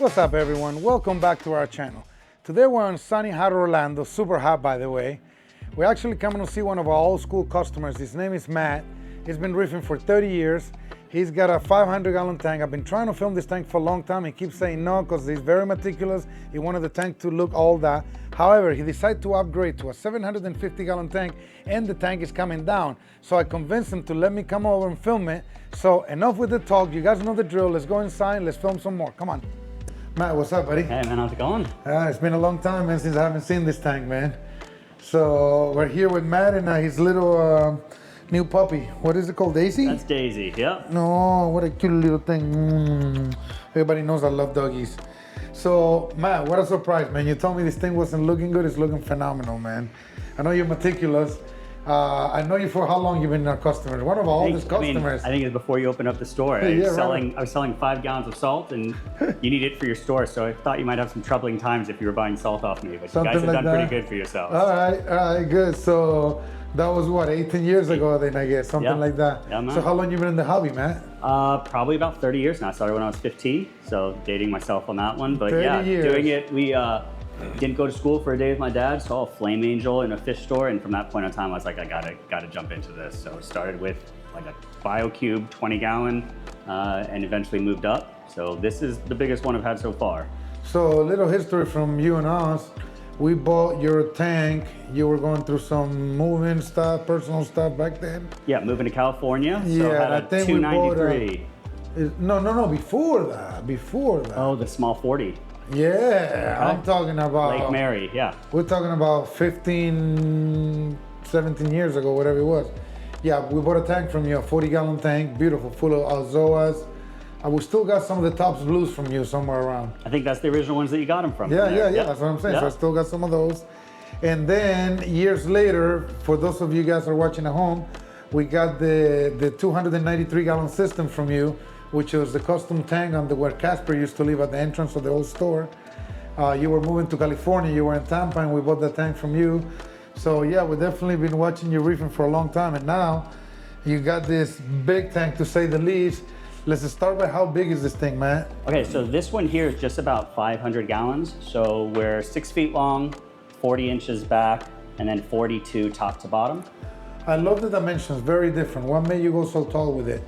What's up everyone, welcome back to our channel. Today we're on sunny hot Orlando, super hot by the way. We're actually coming to see one of our old school customers. His name is Matt. He's been reefing for 30 years. He's got a 500-gallon tank. I've been trying to film this tank for a long time. He keeps saying no because he's very meticulous. He wanted the tank to look all that. However, he decided to upgrade to a 750-gallon tank and the tank is coming down. So I convinced him to let me come over and film it. So enough with the talk. You guys know the drill. Let's go inside. Let's film some more. Come on. Matt, what's up, buddy? Hey man, how's it going? It's been a long time, man, since I haven't seen this tank, man. So we're here with Matt and his little new puppy. What is it called, Daisy? That's Daisy, yep. No, what a cute little thing. Everybody knows I love doggies. So, Matt, what a surprise, man. You told me this thing wasn't looking good. It's looking phenomenal, man. I know you're meticulous. I know you for how long you've been our customer. One of our oldest customers. I think it's before you opened up the store. I was selling 5 gallons of salt and you need it for your store. So I thought you might have some troubling times if you were buying salt off me, but Something you guys have like done that. pretty good for yourselves. All right, good. So that was what, 18 years ago then, I guess, something like that. Yeah, man. So how long you been in the hobby, Matt? Probably about 30 years now. I started when I was 15, so dating myself on that one. But 30 yeah, years. doing it, we didn't go to school for a day with my dad, saw a flame angel in a fish store, and from that point on time, I was like, I gotta jump into this. So I started with like a BioCube 20-gallon, and eventually moved up. So this is the biggest one I've had so far. So a little history from you and us. We bought your tank. You were going through some moving stuff, personal stuff back then. Yeah, moving to California. So Yeah, I I had think a we bought 293. No, before that. Oh, the small 40. Yeah, Okay. I'm talking about Lake Mary, yeah. We're talking about 15, 17 years ago, whatever it was. Yeah, we bought a tank from you, a 40-gallon tank, beautiful, full of alzoas. We still got some of the Tops Blues from you somewhere around. I think that's the original ones that you got them from. Yeah, that's what I'm saying. Yeah. So I still got some of those. And then years later, for those of you guys that are watching at home, we got the 293-gallon system from you, which was the custom tank on where Casper used to live at the entrance of the old store. You were moving to California, you were in Tampa, and we bought the tank from you. So yeah, we've definitely been watching you reefing for a long time, and now you got this big tank, to say the least. Let's start by how big is this thing, Matt? Okay, so this one here is just about 500 gallons. So we're 6 feet long, 40 inches back, and then 42 top to bottom. I love the dimensions, very different. What made you go so tall with it?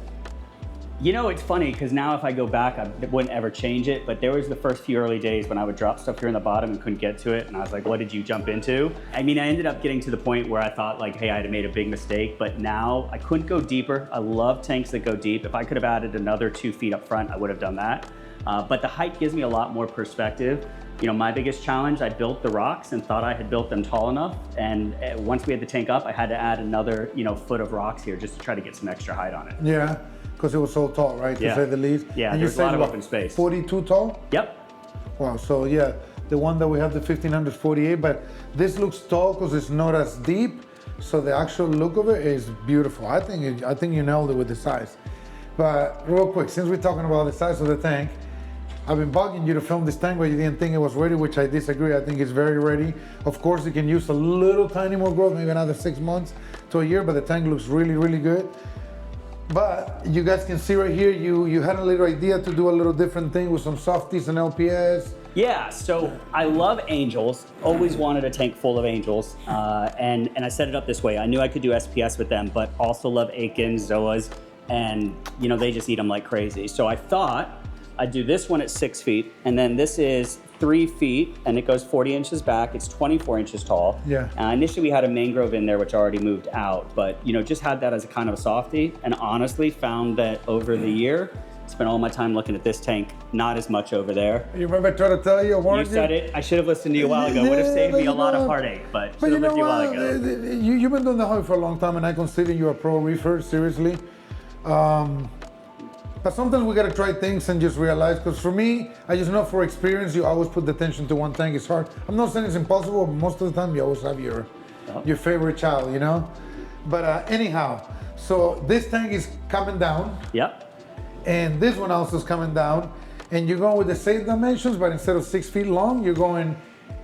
You know, it's funny because now if I go back, I wouldn't ever change it. But there was the first few early days when I would drop stuff here in the bottom and couldn't get to it. And I was like, what did you jump into? I mean, I ended up getting to the point where I thought like, hey, I had made a big mistake. But now I couldn't go deeper. I love tanks that go deep. If I could have added another 2 feet up front, I would have done that. But the height gives me a lot more perspective. You know, my biggest challenge, I built the rocks and thought I had built them tall enough. And once we had the tank up, I had to add another, foot of rocks here just to try to get some extra height on it. Yeah, because it was so tall, right? To say the least. Yeah, and there's a lot of open space. 42 tall? Yep. Wow, so yeah, the one that we have, the 1500 48, but this looks tall because it's not as deep. So the actual look of it is beautiful. I think you nailed it with the size. But real quick, since we're talking about the size of the tank, I've been bugging you to film this tank, but you didn't think it was ready, which I disagree. I think it's very ready. Of course, it can use a little tiny more growth, maybe another 6 months to a year, but the tank looks really, really good. But you guys can see right here, you had a little idea to do a little different thing with some softies and LPS. Yeah, so I love angels, always wanted a tank full of angels, and I set it up this way. I knew I could do SPS with them, but also love Aikens, Zoas, and they just eat them like crazy. So I thought I'd do this one at 6 feet, and then this is 3 feet, and it goes 40 inches back. It's 24 inches tall. Yeah. Initially we had a mangrove in there, which already moved out, but just had that as a kind of a softie, and honestly found that over the year, spent all my time looking at this tank, not as much over there. You remember I tried to tell you, I warned you? Said it. I should have listened to you a while ago. Would have saved me a lot of heartache, but should have listened to you a while ago. You've been doing the hobby for a long time, and I consider you a pro reefer, seriously. But sometimes we gotta try things and just realize, because for me, I just know for experience, you always put the attention to one tank. It's hard. I'm not saying it's impossible, but most of the time you always have your favorite child, But anyhow, so this tank is coming down. Yep. And this one also is coming down. And you're going with the same dimensions, but instead of 6 feet long, you're going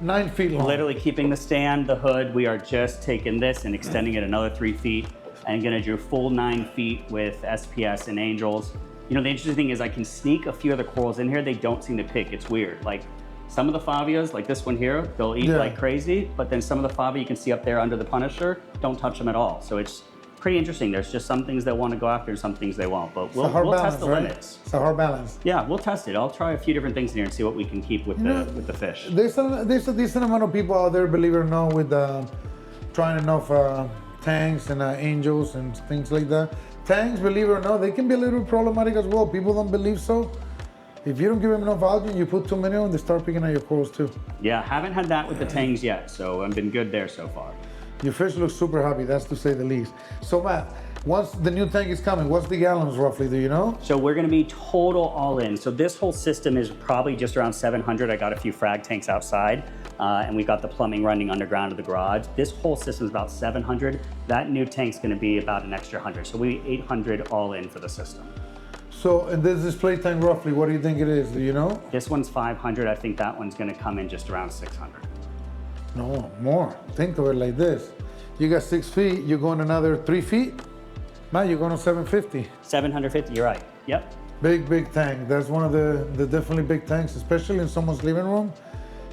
9 feet long. Literally keeping the stand, the hood. We are just taking this and extending it another 3 feet and gonna do full 9 feet with SPS and angels. You know, the interesting thing is I can sneak a few other corals in here. They don't seem to pick. It's weird. Like some of the favias, like this one here, they'll eat like crazy. But then some of the favia you can see up there under the Punisher, don't touch them at all. So it's pretty interesting. There's just some things they want to go after and some things they won't. But we'll test the limits. It's a hard balance. Yeah, we'll test it. I'll try a few different things in here and see what we can keep with the fish. There's a decent amount of people out there, believe it or not, with trying enough tanks and angels and things like that. Tanks, believe it or not, they can be a little problematic as well. People don't believe so. If you don't give them enough algae, you put too many of them, they start picking at your corals too. Yeah, haven't had that with the tangs yet, so I've been good there so far. Your fish looks super happy, that's to say the least. So Matt, once the new tank is coming, what's the gallons roughly, do you know? So we're gonna be total all in. So this whole system is probably just around 700. I got a few frag tanks outside, and we got the plumbing running underground of the garage. This whole system is about 700. That new tank's gonna be about an extra 100. So we 800 all in for the system. So, and this display tank roughly, what do you think it is, do you know? This one's 500. I think that one's gonna come in just around 600. No, more. Think of it like this. You got 6 feet, you're going another 3 feet? Now you're going to 750. 750, you're right. Yep. Big tank. That's one of the definitely big tanks, especially in someone's living room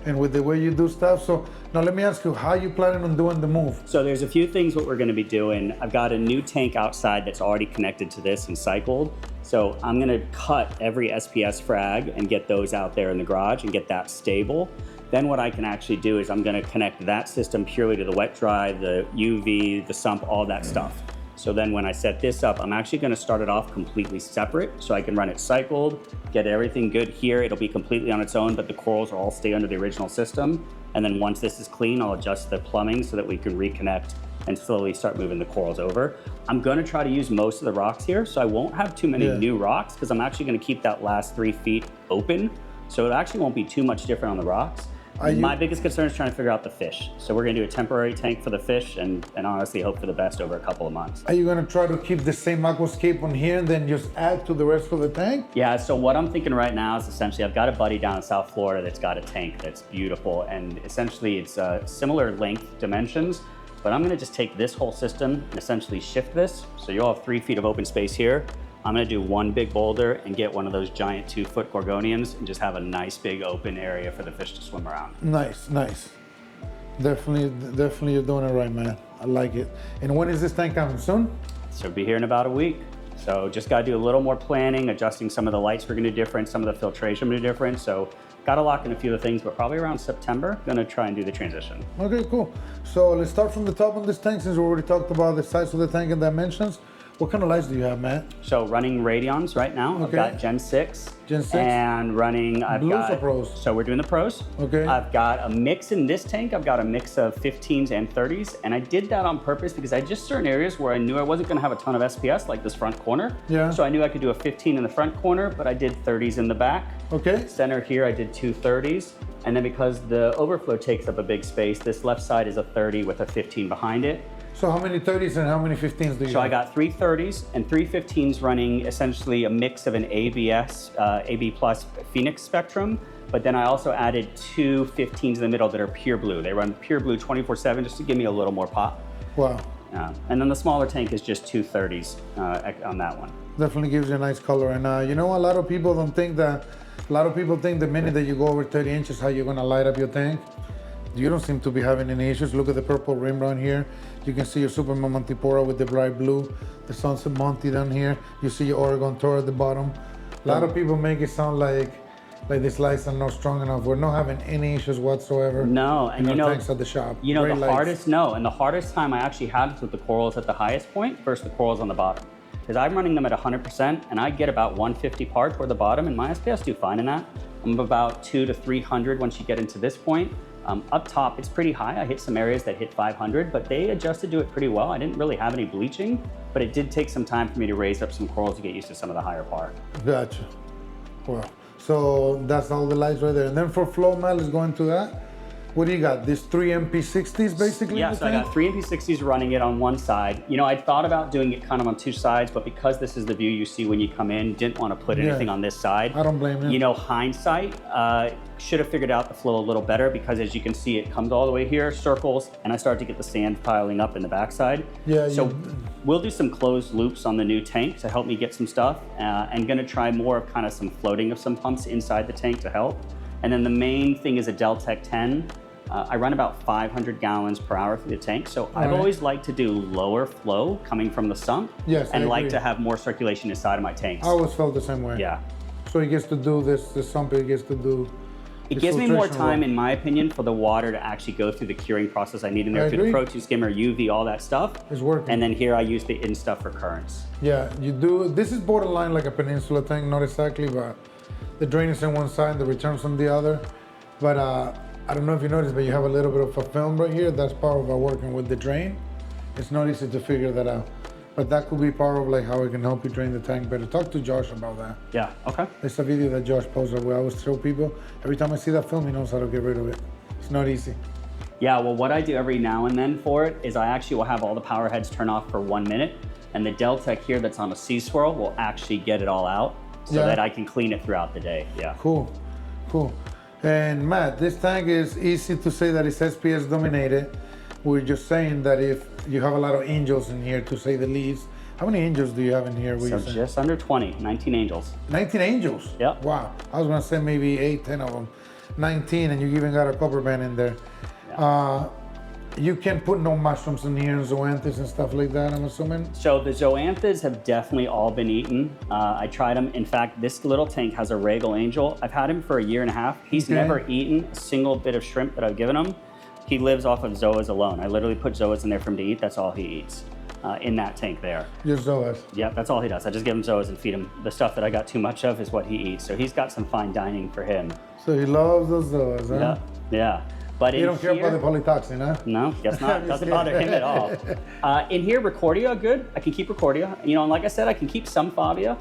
and with the way you do stuff. So now let me ask you, how you planning on doing the move? So there's a few things what we're gonna be doing. I've got a new tank outside that's already connected to this and cycled. So I'm gonna cut every SPS frag and get those out there in the garage and get that stable. Then what I can actually do is I'm gonna connect that system purely to the wet dry, the UV, the sump, all that stuff. So then when I set this up, I'm actually gonna start it off completely separate so I can run it cycled, get everything good here. It'll be completely on its own, but the corals will all stay under the original system. And then once this is clean, I'll adjust the plumbing so that we can reconnect and slowly start moving the corals over. I'm gonna try to use most of the rocks here, so I won't have too many new rocks because I'm actually gonna keep that last 3 feet open. So it actually won't be too much different on the rocks. My biggest concern is trying to figure out the fish. So we're gonna do a temporary tank for the fish and honestly hope for the best over a couple of months. Are you gonna try to keep the same aquascape on here and then just add to the rest of the tank? Yeah, so what I'm thinking right now is essentially I've got a buddy down in South Florida that's got a tank that's beautiful and essentially it's similar length dimensions, but I'm gonna just take this whole system and essentially shift this. So you'll have 3 feet of open space here. I'm gonna do one big boulder and get one of those giant 2-foot gorgonians and just have a nice big open area for the fish to swim around. Nice. Definitely you're doing it right, man. I like it. And when is this tank coming? Soon? So it'll be here in about a week. So just gotta do a little more planning, adjusting some of the lights we're gonna do different, some of the filtration we're gonna do different. So gotta lock in a few of the things, but probably around September, gonna try and do the transition. Okay, cool. So let's start from the top on this tank since we already talked about the size of the tank and dimensions. What kind of lights do you have, Matt? So running Radions right now. Okay. I've got Gen 6. Gen 6? And running, Blues or pros? So we're doing the pros. Okay. I've got a mix in this tank. I've got a mix of 15s and 30s. And I did that on purpose because I just certain areas where I knew I wasn't gonna have a ton of SPS, like this front corner. Yeah. So I knew I could do a 15 in the front corner, but I did 30s in the back. Okay. Center here, I did 2 30s. And then because the overflow takes up a big space, this left side is a 30 with a 15 behind it. So how many 30s and how many 15s do you have? So I got 3 30s and 3 15s running essentially a mix of an ABS, AB plus Phoenix spectrum, but then I also added 2 15s in the middle that are pure blue. They run pure blue 24/7 just to give me a little more pop. Wow. And then the smaller tank is just 2 30s on that one. Definitely gives you a nice color. And you know, a lot of people think the minute that you go over 30 inches, how you're gonna light up your tank. You don't seem to be having any issues. Look at the purple rim down here. You can see your Superman Montipora with the bright blue, the Sunset Monty down here. You see your Oregon Tour at the bottom. A lot of people make it sound like these lights are not strong enough. We're not having any issues whatsoever. No, and you know, tanks at the shop. You know, Great the lights. hardest time I actually had was with the corals at the highest point versus the corals on the bottom. Because I'm running them at 100% and I get about 150 par toward the bottom and my SPS do fine in that. I'm about 200 to 300 once you get into this point. Up top, it's pretty high. I hit some areas that hit 500, but they adjusted to it pretty well. I didn't really have any bleaching, but it did take some time for me to raise up some corals to get used to some of the higher par. Gotcha. Wow. So that's all the lights right there. And then for flow, Mel, let's go into that. What do you got? These 3 MP60s basically? Yeah, so I got 3 MP60s running it on one side. You know, I thought about doing it kind of on 2 sides, but because this is the view you see when you come in, didn't want to put anything on this side. I don't blame you. You know, hindsight, should have figured out the flow a little better, because as you can see, it comes all the way here, circles, and I start to get the sand piling up in the backside. Yeah. So we'll do some closed loops on the new tank to help me get some stuff, and gonna try more of kind of some floating of some pumps inside the tank to help. And then the main thing is a Deltec 10. I run about 500 gallons per hour through the tank, so I've always liked to do lower flow coming from the sump, and like to have more circulation inside of my tanks. I always felt the same way. Yeah. So he gets to do this sump, he gets to do. It gives me more time, in my opinion, for the water to actually go through the curing process I need in there, through the protein skimmer, UV, all that stuff. It's working. And then here I use the in stuff for currents. Yeah, you do. This is borderline like a peninsula tank, not exactly, but the drain is on one side, the return's on the other. But I don't know if you noticed, but you have a little bit of a film right here. That's part of our working with the drain. It's not easy to figure that out. But that could be part of like how we can help you drain the tank better. Talk to Josh about that. Yeah, okay. There's a video that Josh posted where I always show people, every time I see that film, he knows how to get rid of it. It's not easy. Yeah, well, what I do every now and then for it is I actually will have all the power heads turn off for 1 minute, and the Deltec here that's on a sea swirl will actually get it all out so that I can clean it throughout the day. Yeah. Cool, cool. And Matt, this tank is easy to say that it's SPS dominated. We're just saying that if you have a lot of angels in here, to say the least. How many angels do you have in here? So just under 20, 19 angels. 19 angels? Yep. Wow, I was gonna say maybe 8, 10 of them. 19, and you even got a copper band in there. Yeah. You can put no mushrooms in here and zoanthids and stuff like that, I'm assuming? So the zoanthids have definitely all been eaten. I tried them. In fact, this little tank has a regal angel. I've had him for a year and a half. He's never eaten a single bit of shrimp that I've given him. He lives off of zoas alone. I literally put zoas in there for him to eat. That's all he eats in that tank there. Just zoas? Yeah, that's all he does. I just give him zoas and feed him. The stuff that I got too much of is what he eats. So he's got some fine dining for him. So he loves those zoas, huh? Yeah, yeah. But you don't care about the polytoxin, huh? No, guess not. Doesn't bother him at all. In here, Recordia, good. I can keep Recordia. You know, and like I said, I can keep some Favia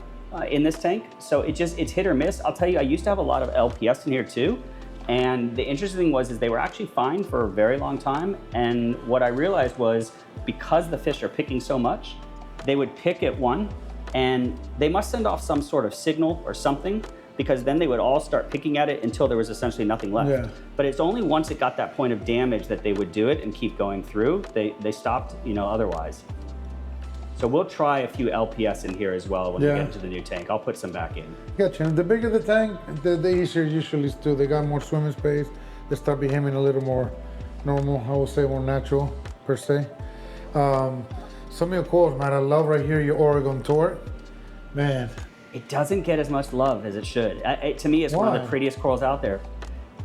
in this tank. So it's hit or miss. I'll tell you, I used to have a lot of LPS in here too. And the interesting thing is they were actually fine for a very long time. And what I realized was, because the fish are picking so much, they would pick at one and they must send off some sort of signal or something, because then they would all start picking at it until there was essentially nothing left. Yeah. But it's only once it got that point of damage that they would do it and keep going through. They stopped, you know, otherwise. So we'll try a few LPS in here as well when we get into the new tank. I'll put some back in. Gotcha. And the bigger the tank, the easier usually is too. They got more swimming space. They start behaving a little more normal, I would say more natural, per se. Some of your corals, man, I love right here your Oregon Tort. Man. It doesn't get as much love as it should. To me, it's one of the prettiest corals out there.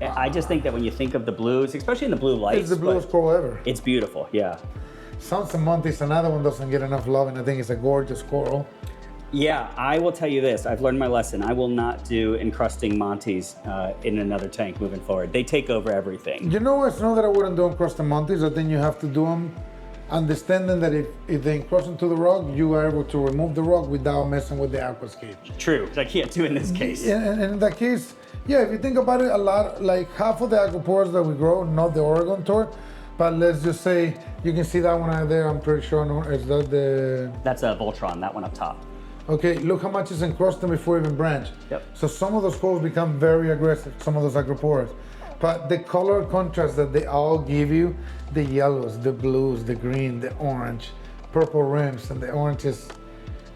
I just think that when you think of the blues, especially in the blue lights, it's the bluest coral ever. It's beautiful, yeah. Sans Montes, another one doesn't get enough love, and I think it's a gorgeous coral. Yeah, I will tell you this. I've learned my lesson. I will not do encrusting Montes in another tank moving forward. They take over everything. You know, it's not that I wouldn't do encrusting Montes. I think you have to do them understanding that if they encrust into the rock, you are able to remove the rock without messing with the aquascape. True, because I can't do it in this case. And in that case, yeah, if you think about it, a lot, like half of the aquapores that we grow, not the Oregon Tort, but let's just say, you can see that one out there, I'm pretty sure, is that the... That's a Voltron, that one up top. Okay, look how much is encrusted before even branch. Yep. So some of those corals become very aggressive, some of those acropores. But the color contrast that they all give you, the yellows, the blues, the green, the orange, purple rims, and the oranges,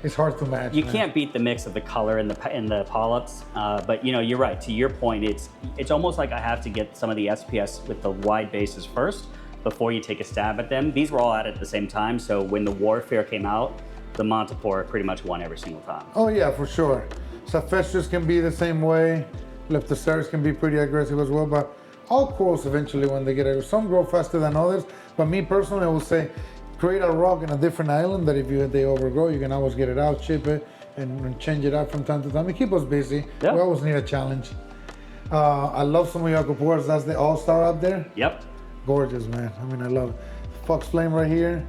it's hard to match. You can't beat the mix of the color in the polyps, but you know, you're right. To your point, it's almost like I have to get some of the SPS with the wide bases first before you take a stab at them. These were all at the same time, so when the Warfare came out, the Montipore pretty much won every single time. Oh yeah, for sure. Sapphestris can be the same way. Leptoceras can be pretty aggressive as well, but all corals eventually, when they get aggressive, some grow faster than others, but me personally, I would say, create a rock in a different island that if they overgrow, you can always get it out, chip it, and change it out from time to time. It keeps us busy. Yep. We always need a challenge. I love some of your aquapores. That's the all-star up there. Yep. Gorgeous, man. I mean, I love it. Fox flame right here.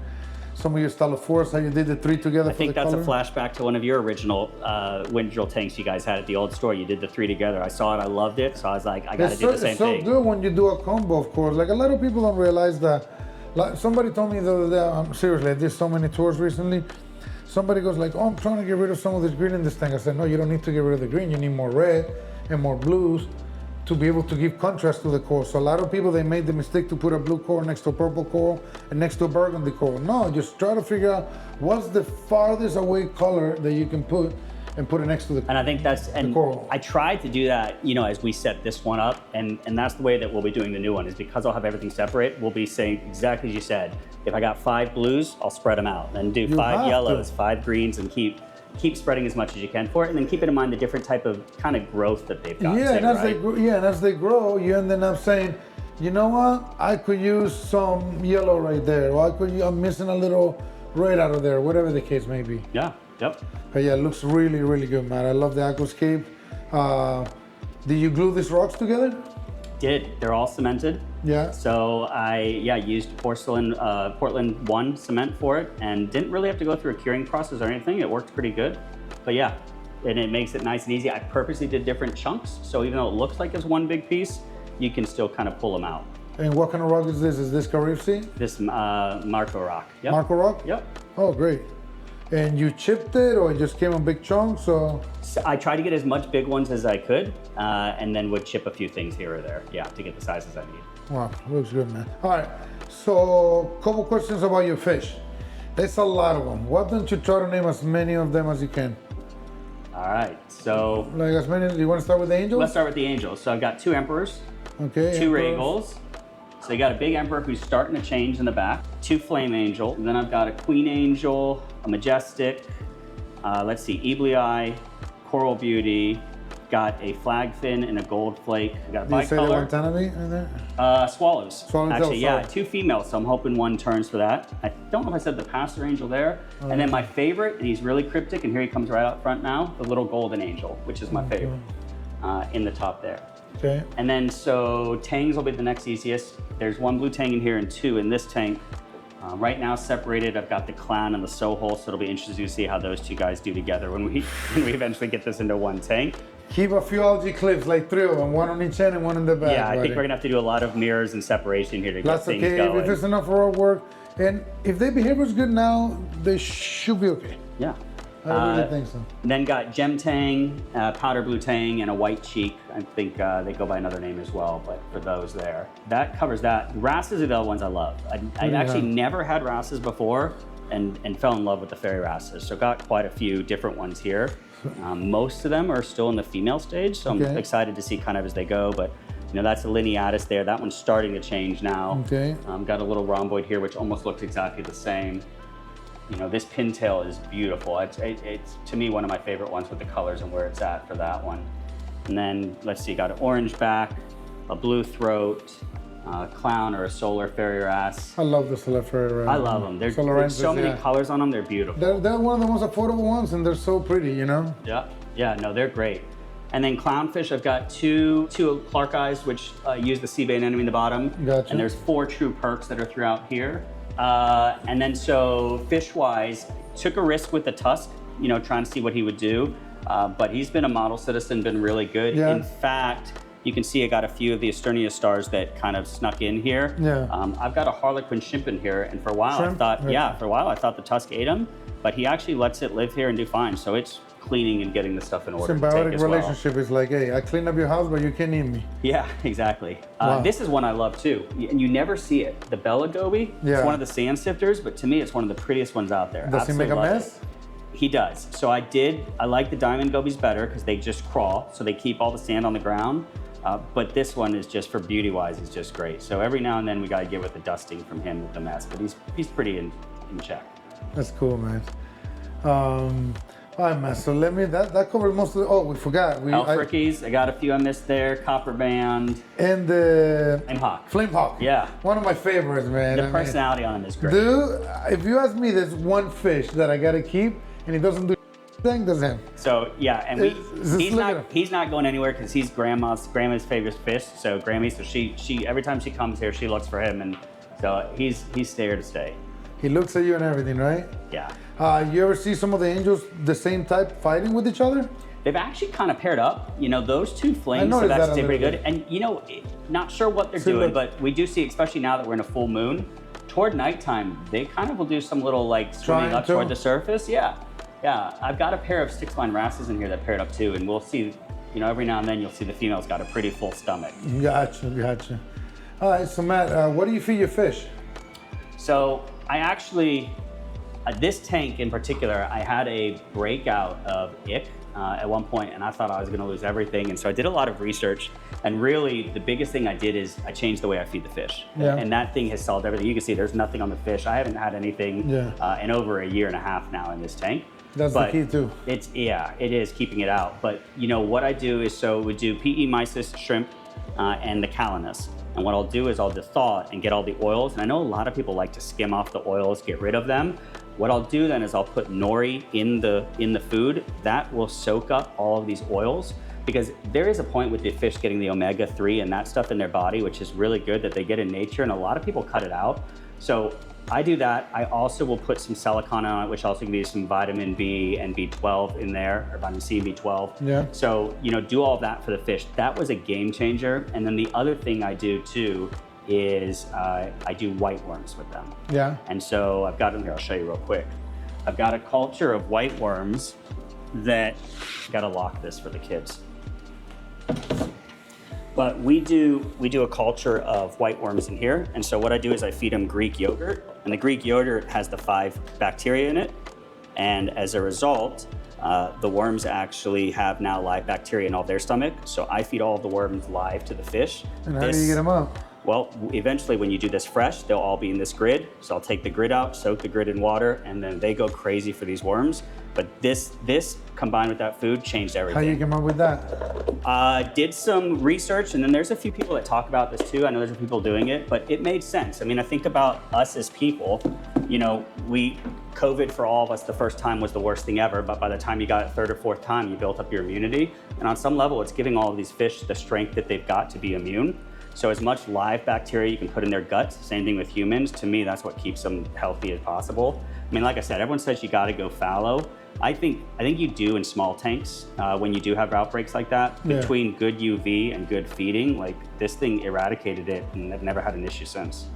some of your style of force, how you did the three together I for think the that's color? a flashback to one of your original tanks you guys had at the old store. You did the three together. I saw it, I loved it, so I was like, I gotta do the same thing. It's so good when you do a combo, of course. Like a lot of people don't realize that. Like somebody told me the other day, seriously, I did so many tours recently. Somebody goes like, oh, I'm trying to get rid of some of this green in this tank. I said, no, you don't need to get rid of the green. You need more red and more blues to be able to give contrast to the coral. So a lot of people, they made the mistake to put a blue coral next to a purple coral and next to a burgundy coral. No, just try to figure out what's the farthest away color that you can put and put it next to the And I think that's, and coral. I tried to do that, you know, as we set this one up, and that's the way that we'll be doing the new one, is because I'll have everything separate, we'll be saying exactly as you said. If I got 5 blues, I'll spread them out, then do 5 yellows, 5 greens, and keep spreading as much as you can for it, and then keeping in mind the different type of kind of growth that they've got. Yeah, and as they grow, you end up saying, you know what, I could use some yellow right there, or I'm missing a little red out of there, whatever the case may be. Yeah, yep. But yeah, it looks really, really good, man. I love the aquascape. Did you glue these rocks together? They're all cemented. Yeah. So I used Portland 1 cement for it, and didn't really have to go through a curing process or anything. It worked pretty good. But yeah, and it makes it nice and easy. I purposely did different chunks, so even though it looks like it's one big piece, you can still kind of pull them out. And what kind of rock is this? Is this Reefing? This Marco rock. Yep. Marco rock? Yep. Oh, great. And you chipped it, or it just came in big chunks? So I tried to get as much big ones as I could, and then would chip a few things here or there, yeah, to get the sizes I need. Wow, looks good, man. All right, so a couple questions about your fish. There's a lot of them. Why don't you try to name as many of them as you can? All right, so like as many. Do you want to start with the angels? Let's start with the angels. So I've got 2 emperors, okay, 2 regals. So you got a big emperor who's starting to change in the back, 2 flame angel, and then I've got a queen angel, a majestic, let's see, eblei, coral beauty, got a flagfin and a gold flake. We got a bicolor. Did you say the Guantanamo in there? Swallows. Swallows. Actually, yeah, 2 females, so I'm hoping 1 turns for that. I don't know if I said the pastor angel there. And then my favorite, and he's really cryptic, and here he comes right out front now, the little golden angel, which is my favorite, in the top there. Okay. And then so tangs will be the next easiest. There's 1 blue tang in here and 2 in this tank. Right now separated, I've got the clown and the sohole, so it'll be interesting to see how those 2 guys do together when we eventually get this into 1 tank. Keep a few algae clips, like 3 of them, 1 on each end and 1 in the back. Yeah, I think we're gonna have to do a lot of mirrors and separation here to get things going. If it's enough for our work, and if their behavior is good now, they should be okay. Yeah. I really think so. Then got gem tang, powder blue tang, and a white cheek. I think they go by another name as well, but for those there. That covers that. Wrasses are the other ones I love. I actually never had wrasses before and fell in love with the fairy wrasses. So got quite a few different ones here. Most of them are still in the female stage, so I'm excited to see kind of as they go, but you know, that's the lineatus there. That one's starting to change now. Okay. Got a little rhomboid here, which almost looks exactly the same. You know, this pintail is beautiful. It's to me one of my favorite ones with the colors and where it's at for that one. And then let's see, got an orange back, a blue throat, clown or a solar fairy wrasse. I love the solar fairy wrasse. I love them. There's so many colors on them. They're beautiful. They're one of the most affordable ones, and they're so pretty, you know? Yeah, no, they're great. And then clownfish, I've got two Clark eyes, which use the sea bait anemone in the bottom. Gotcha. And there's 4 true perks that are throughout here. And then so fish-wise, took a risk with the tusk, you know, trying to see what he would do. But he's been a model citizen, been really good. Yeah. In fact, you can see I got a few of the Esternia stars that kind of snuck in here. Yeah. I've got a harlequin shrimp in here, and for a while I thought, the tusk ate him, but he actually lets it live here and do fine. So it's cleaning and getting the stuff in order. Symbiotic relationship is like, hey, I clean up your house, but you can't eat me. Yeah, exactly. Wow. This is one I love too, and you never see it. The Bella Goby, it's one of the sand sifters, but to me, it's one of the prettiest ones out there. Does he make a mess? He does. So I like the diamond gobies better because they just crawl, so they keep all the sand on the ground. But this one is just for beauty-wise, is just great. So every now and then we gotta get with the dusting from him with the mess, but he's pretty in check. That's cool, man. All right, man, so that covers most of the, we forgot. Elf rickeys, I got a few I missed there, copper band. And the... Flame hawk. Flame hawk. Yeah. One of my favorites, man. The personality on him is great. Dude, if you ask me, there's one fish that I gotta keep, and he doesn't do thing, does him. So, yeah, and he's not going anywhere because he's grandma's favorite fish, so Grammy, so she every time she comes here, she looks for him, and so he's there to stay. He looks at you and everything, right? Yeah. You ever see some of the angels the same type fighting with each other? They've actually kind of paired up. You know, those two flames have noticed that actually a stayed pretty little good. And you know, not sure what they're doing, but we do see, especially now that we're in a full moon, toward nighttime, they kind of will do some little like swimming up toward the surface. Yeah. Yeah. I've got a pair of 6-line wrasses in here that paired up too, and we'll see, you know, every now and then you'll see the female's got a pretty full stomach. Gotcha. All right, so Matt, what do you feed your fish? So I actually, this tank in particular, I had a breakout of ick at one point, and I thought I was gonna lose everything. And so I did a lot of research, and really the biggest thing I did is I changed the way I feed the fish. Yeah. And that thing has solved everything. You can see there's nothing on the fish. I haven't had anything in over a year and a half now in this tank. That's the key too. It is keeping it out. But you know what I do is, so we do PE mysis, shrimp, and the calanus. And what I'll do is I'll thaw it and get all the oils. And I know a lot of people like to skim off the oils, get rid of them. What I'll do then is I'll put nori in the food. That will soak up all of these oils, because there is a point with the fish getting the omega-3 and that stuff in their body, which is really good that they get in nature, and a lot of people cut it out. So I do that. I also will put some silicon on it, which also can be some vitamin B and B12 in there, or vitamin C and B12. Yeah. So, you know, do all that for the fish. That was a game changer. And then the other thing I do too is I do white worms with them. Yeah. And so I've got them here, I'll show you real quick. I've got a culture of white worms that, gotta lock this for the kids. But we do a culture of white worms in here. And so what I do is I feed them Greek yogurt, and the Greek yogurt has the 5 bacteria in it. And as a result, the worms actually have now live bacteria in all their stomach. So I feed all the worms live to the fish. And how do you get them up? Well, eventually when you do this fresh, they'll all be in this grid. So I'll take the grid out, soak the grid in water, and then they go crazy for these worms. But this combined with that food changed everything. How you came up with that? Did some research, and then there's a few people that talk about this too. I know there's people doing it, but it made sense. I mean, I think about us as people, you know, COVID for all of us the first time was the worst thing ever, but by the time you got it third or fourth time, you built up your immunity. And on some level, it's giving all of these fish the strength that they've got to be immune. So as much live bacteria you can put in their guts, same thing with humans, to me, that's what keeps them healthy as possible. I mean, like I said, everyone says you gotta go fallow. I think you do in small tanks when you do have outbreaks like that. Yeah. Between good UV and good feeding, like this thing eradicated it, and I've never had an issue since.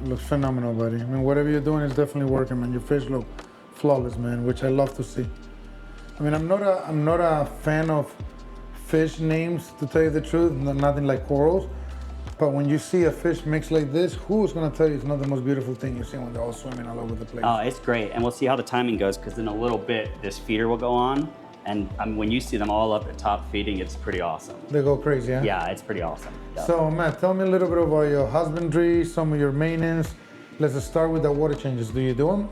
Looks phenomenal, buddy. I mean, whatever you're doing is definitely working, man. Your fish look flawless, man, which I love to see. I mean, I'm not a fan of fish names, to tell you the truth, nothing like corals. But when you see a fish mix like this, who's gonna tell you it's not the most beautiful thing you see when they're all swimming all over the place? Oh, it's great. And we'll see how the timing goes, because in a little bit, this feeder will go on. And when you see them all up at top feeding, it's pretty awesome. They go crazy, huh? Yeah, it's pretty awesome. Yeah. So, Matt, tell me a little bit about your husbandry, some of your maintenance. Let's start with the water changes. Do you do them?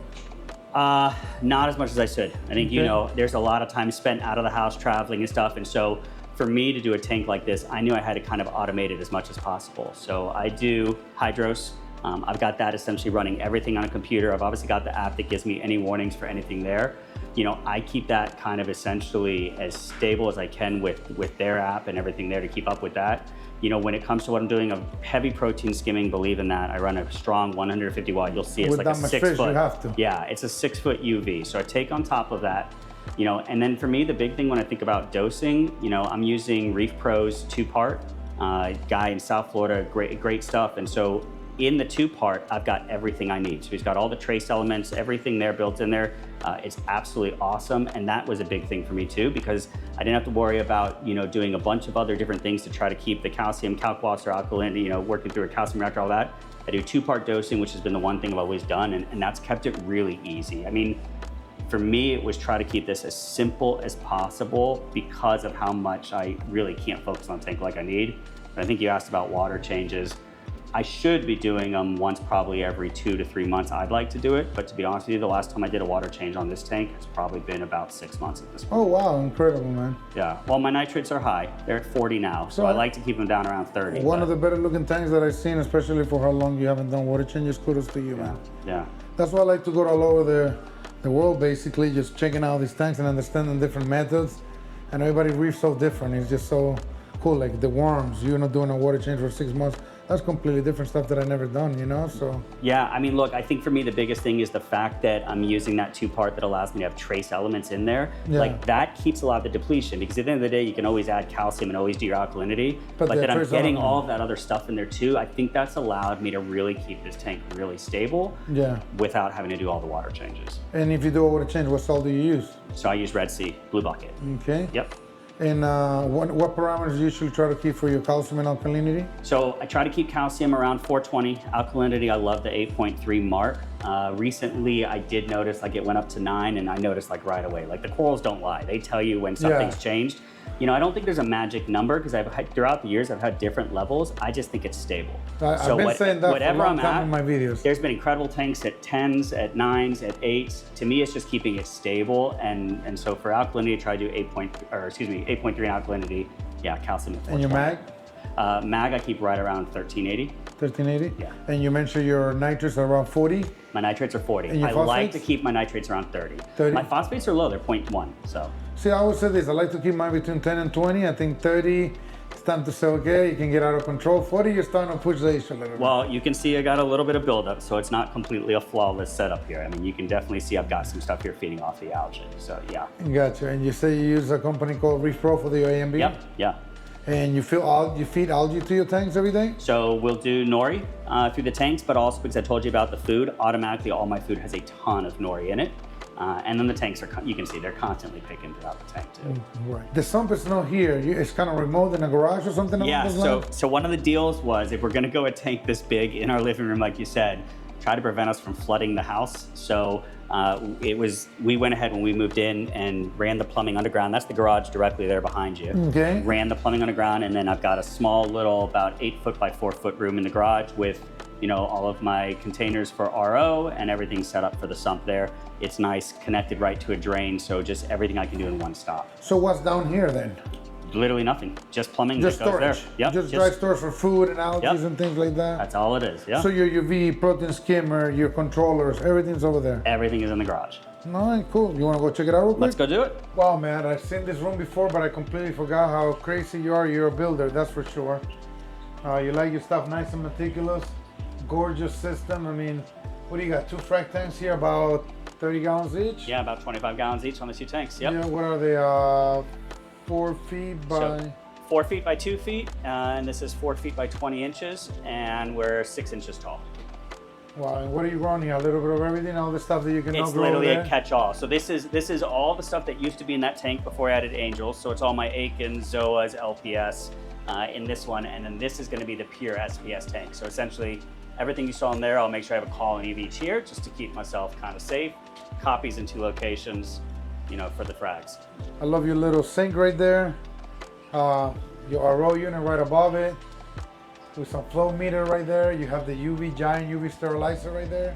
Not as much as I should. I think, you know, there's a lot of time spent out of the house traveling and stuff. And so for me to do a tank like this, I knew I had to kind of automate it as much as possible. So I do hydros. I've got that essentially running everything on a computer. I've obviously got the app that gives me any warnings for anything there. You know, I keep that kind of essentially as stable as I can with their app and everything there to keep up with that. You know, when it comes to what I'm doing of heavy protein skimming, believe in that. I run a strong 150 watt. You'll see it's with like that a much 6 fish, foot. You have to. Yeah, it's a 6 foot UV. So I take on top of that, you know, and then for me, the big thing when I think about dosing, you know, I'm using Reef Pro's 2-part, guy in South Florida, great stuff. And so in the 2-part, I've got everything I need. So he's got all the trace elements, everything there built in there. It's absolutely awesome. And that was a big thing for me too, because I didn't have to worry about, you know, doing a bunch of other different things to try to keep the calcium, calc-water, alkaline, you know, working through a calcium reactor, all that. I do 2-part dosing, which has been the one thing I've always done. And that's kept it really easy. I mean, for me, it was try to keep this as simple as possible because of how much I really can't focus on tank like I need. But I think you asked about water changes. I should be doing them once probably every 2 to 3 months. I'd like to do it, but to be honest with you, the last time I did a water change on this tank has probably been about 6 months at this point. Oh wow, incredible, man. Yeah, well, my nitrates are high. They're at 40 now, so I like to keep them down around 30. One of the better looking tanks that I've seen, especially for how long you haven't done water changes. Kudos to you, man. Yeah. That's why I like to go all over the world, basically, just checking out these tanks and understanding different methods. And everybody reefs so different. It's just so cool. Like the worms, you're not doing a water change for 6 months. That's completely different stuff that I never done, you know, so. Yeah, I mean, look, I think for me, the biggest thing is the fact that I'm using that 2-part that allows me to have trace elements in there. Yeah. Like that keeps a lot of the depletion, because at the end of the day, you can always add calcium and always do your alkalinity, but that I'm getting all of that other stuff in there too. I think that's allowed me to really keep this tank really stable, yeah, without having to do all the water changes. And if you do a water change, what salt do you use? So I use Red Sea, Blue Bucket. Okay. Yep. And what parameters do you usually try to keep for your calcium and alkalinity? So I try to keep calcium around 420. Alkalinity, I love the 8.3 mark. Recently, I did notice like it went up to 9, and I noticed like right away, like the corals don't lie. They tell you when something's changed. You know, I don't think there's a magic number, because throughout the years I've had different levels. I just think it's stable. I've been saying that whatever for a long I'm time at, in my videos. There's been incredible tanks at 10s, at 9s, at 8s. To me, it's just keeping it stable. And so for alkalinity, I try to do 8.3 in alkalinity. Yeah, calcium at 420. And your mag? Mag, I keep right around 1380. 1380? Yeah. And you mentioned your nitrates are around 40? My nitrates are 40. And your I phosphates? like to keep my nitrates around 30. 30? My phosphates are low, they're 0.1, so. See, I always say this, I like to keep mine between 10 and 20. I think 30, it's time to say, okay, you can get out of control. 40, you're starting to push the issue a little bit. Well, you can see I got a little bit of buildup, so it's not completely a flawless setup here. I mean, you can definitely see I've got some stuff here feeding off the algae, so yeah. Gotcha, and you say you use a company called Reef Pro for the AMB? Yep, yeah. And you feed algae to your tanks every day? So we'll do nori through the tanks, but also because I told you about the food, automatically all my food has a ton of nori in it. And then the tanks are, you can see they're constantly picking throughout the tank too. Right. The sump is not here. It's kind of remote in a garage or something? Yeah, so one of the deals was, if we're gonna go a tank this big in our living room, like you said, try to prevent us from flooding the house. So we went ahead when we moved in and ran the plumbing underground. That's the garage directly there behind you. Okay. Ran the plumbing underground, and then I've got a small little, about 8-foot by 4-foot room in the garage with, you know, all of my containers for RO and everything set up for the sump there. It's nice, connected right to a drain, so just everything I can do in one stop. So what's down here then? Literally nothing, just plumbing. Just that goes storage. there. Yep, just dry storage for food and algae and things like that. That's all it is. Yeah. So your UV, protein skimmer, your controllers, everything's over there. Everything is in the garage. All right, cool. You want to go check it out real quick? Let's go do it. Wow, man, I've seen this room before, but I completely forgot how crazy you are. You're a builder, that's for sure. You like your stuff nice and meticulous. Gorgeous system. I mean, what do you got? 2 frac tanks here, about 30 gallons each? Yeah, about 25 gallons each on the 2 tanks. Yep. Yeah, what are they? 4 feet by... So, 4 feet by 2 feet, and this is 4 feet by 20 inches, and we're 6 inches tall. Wow, and what are you growing here? A little bit of everything, all the stuff that you can now grow. It's literally there? a catch-all. So this is all the stuff that used to be in that tank before I added angels. So it's all my Aikens, Zoas, LPS in this one, and then this is going to be the pure SPS tank. So essentially, everything you saw in there, I'll make sure I have a colony of each here, just to keep myself kind of safe. Copies in 2 locations, you know, for the frags. I love your little sink right there. Your RO unit right above it. With some flow meter right there. You have the giant UV sterilizer right there.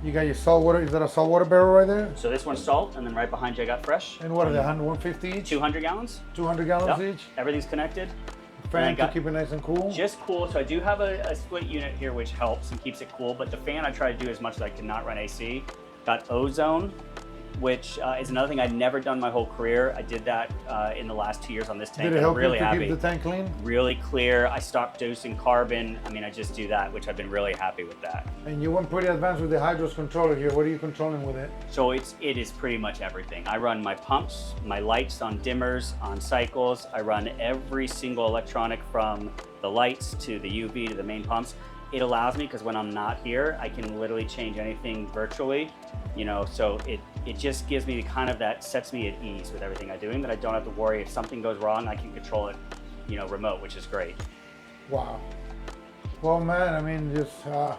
You got your salt water. Is that a salt water barrel right there? So this one's salt, and then right behind you I got fresh. And what are they, 150 each? 200 gallons. 200 gallons Yep. each? Everything's connected. Fan to keep it nice and cool? Just cool. So I do have a split unit here, which helps and keeps it cool, but the fan I try to do as much as I can not run AC. Got ozone, which is another thing I'd never done my whole career. I did that in the last 2 years on this tank. Did it help I'm really you to happy. keep the tank clean? Really clear. I stopped dosing carbon. I mean, I just do that, which I've been really happy with that. And you went pretty advanced with the hydros controller here. What are you controlling with it? So it is pretty much everything. I run my pumps, my lights on dimmers, on cycles. I run every single electronic from the lights to the UV to the main pumps. It allows me, because when I'm not here, I can literally change anything virtually, you know, so it just gives me kind of that, sets me at ease with everything I'm doing, that I don't have to worry if something goes wrong, I can control it, you know, remote, which is great. Wow. Well, man, I mean, just, how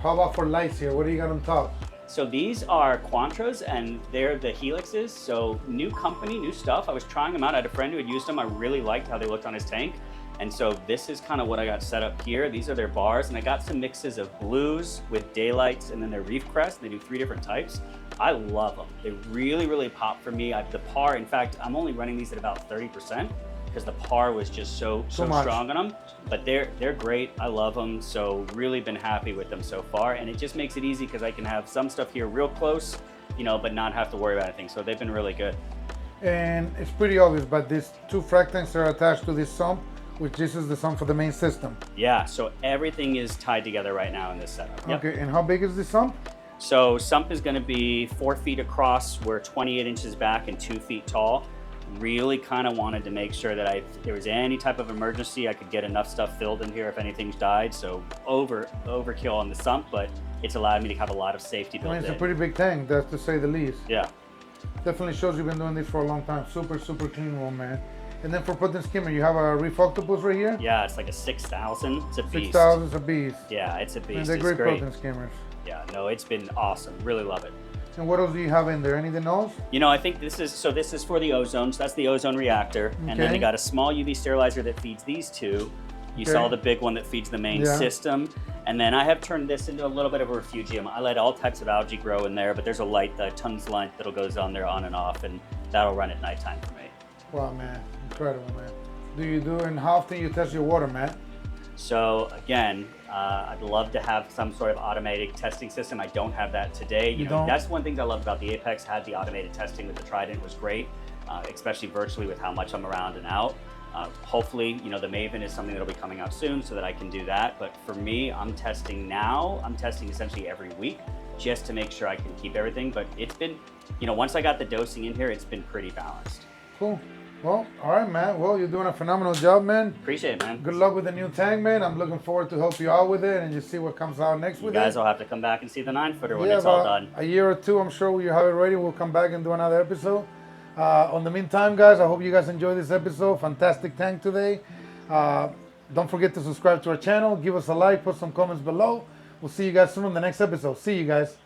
about for lights here? What do you got on top? So these are Quantras, and they're the Helixes, so new company, new stuff. I was trying them out. I had a friend who had used them. I really liked how they looked on his tank. And so this is kind of what I got set up here. These are their bars, and I got some mixes of blues with daylights, and then their reef crest. They do 3 different types. I love them. They really, really pop for me. The par, in fact, I'm only running these at about 30% because the par was just so strong on them. But they're great. I love them. So really been happy with them so far. And it just makes it easy because I can have some stuff here real close, you know, but not have to worry about anything. So they've been really good. And it's pretty obvious, but these 2 frac tanks are attached to this sump. which this is the sump for the main system. Yeah, so everything is tied together right now in this setup. Yep. Okay, and how big is this sump? So sump is going to be 4 feet across. We're 28 inches back and 2 feet tall. Really kind of wanted to make sure that if there was any type of emergency, I could get enough stuff filled in here if anything's died. So overkill on the sump, but it's allowed me to have a lot of safety built in. It's a pretty big tank, that's to say the least. Yeah. Definitely shows you've been doing this for a long time. Super clean room, man. And then for putting skimmer, you have a reef octopus right here? Yeah, it's like a 6,000. It's a beast. 6,000 is a beast. Yeah, it's a beast. And they're great protein skimmers. Yeah, no, it's been awesome. Really love it. And what else do you have in there? Anything else? You know, I think this is for the ozone. So that's the ozone reactor. Okay. And then they got a small UV sterilizer that feeds these two. You saw the big one that feeds the main system. And then I have turned this into a little bit of a refugium. I let all types of algae grow in there, but there's a light, the tons light that'll goes on there on and off, and that'll run at nighttime for me. Wow, man, incredible, man. And how often you test your water, Matt? So again, I'd love to have some sort of automated testing system. I don't have that today. You know, that's one thing I love about the Apex. Had the automated testing with the Trident was great, especially virtually with how much I'm around and out. Hopefully, you know, the Maven is something that'll be coming out soon so that I can do that. But for me, I'm testing now. I'm testing essentially every week just to make sure I can keep everything. But it's been, you know, once I got the dosing in here, it's been pretty balanced. Cool. Well, all right, Matt. Well, you're doing a phenomenal job, man. Appreciate it, man. Good luck with the new tank, man. I'm looking forward to help you out with it and just see what comes out next with it. You guys will have to come back and see the 9-footer when it's all done. A year or two, I'm sure you have it ready. We'll come back and do another episode. On the meantime, guys, I hope you guys enjoyed this episode. Fantastic tank today. Don't forget to subscribe to our channel. Give us a like. Put some comments below. We'll see you guys soon on the next episode. See you guys.